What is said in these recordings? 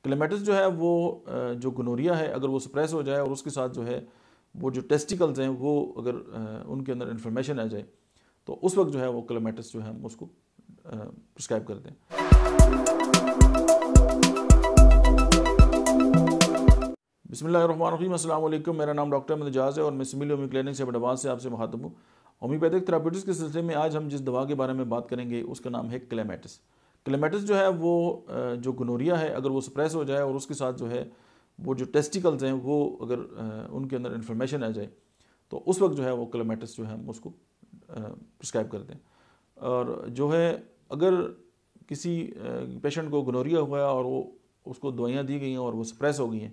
Clematis जो है वो जो गोनोरिया है अगर वो सप्रेस हो जाए और उसके साथ जो है वो जो टेस्टिकल्स हैं वो अगर उनके अंदर इन्फॉर्मेशन आ जाए तो उस वक्त जो है वो क्लेमेटिस जो है हम उसको प्रिस्क्राइब करते हैं। बिस्मिल्लाहिर्रहमानिर्रहीम, अस्सलाम वालेकुम। मेरा नाम डॉक्टर अहमद एजाज है और मैं सिमिल होम्यो क्लिनिक से बड़वास से आपसे मुखातब हूँ। होम्योपैथिक थेराप्यूटिक्स के सिलसिले में आज हम जिस दवा के बारे में बात करेंगे उसका नाम है क्लेमेटिस। क्लेमेटिस जो है वो जो गोनोरिया है अगर वो सप्रेस हो जाए और उसके साथ जो है वो जो टेस्टिकल्स हैं वो अगर उनके अंदर इन्फॉर्मेशन आ जाए तो उस वक्त जो है वो क्लेमेटिस जो है हम उसको प्रिस्क्राइब करते हैं। और जो है अगर किसी पेशेंट को गोनोरिया हुआ है और वो उसको दवाइयाँ दी गई हैं और वो सप्रेस हो गई हैं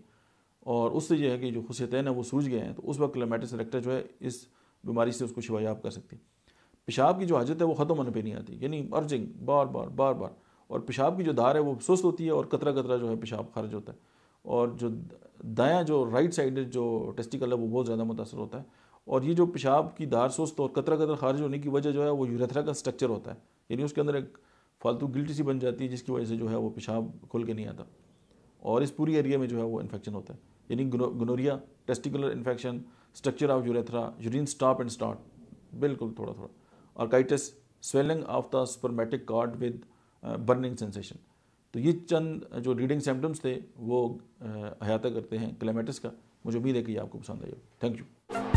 और उससे जो है कि जो खुशियतैन है वो सूझ गए हैं तो उस वक्त क्लेमेटिस रेक्टा जो है इस बीमारी से उसको शिफायाब कर सकती है। पेशाब की जो हाजत है वो ख़त्म होने पे नहीं आती, यानी अर्जिंग बार बार बार बार, और पेशाब की जो धार है वो सुस्त होती है और कतरा कतरा जो है पेशाब खारिज होता है। और जो दायां जो राइट साइड जो टेस्टिकल है वो बहुत ज़्यादा मुतासर होता है। और ये जो पेशाब की धार सुस्त और कतरा कतरा खारिज होने की वजह जो है वो यूरेथ्रा का स्ट्रक्चर होता है, यानी उसके अंदर एक फालतू गिल्टी सी बन जाती है जिसकी वजह से जो है वो पेशाब खुल के नहीं आता और इस पूरी एरिया में जो है वो इन्फेक्शन होता है, यानी gonorrhoea, testicular infection, structure of urethra, urine stop and start, बिल्कुल थोड़ा थोड़ा, orchitis, swelling of the spermatic cord with burning sensation. तो ये चंद जो रीडिंग सिम्टम्स थे वो अहाता करते हैं क्लेमेटिस का। मुझे उम्मीद है कि ये आपको पसंद आई हो। Thank you.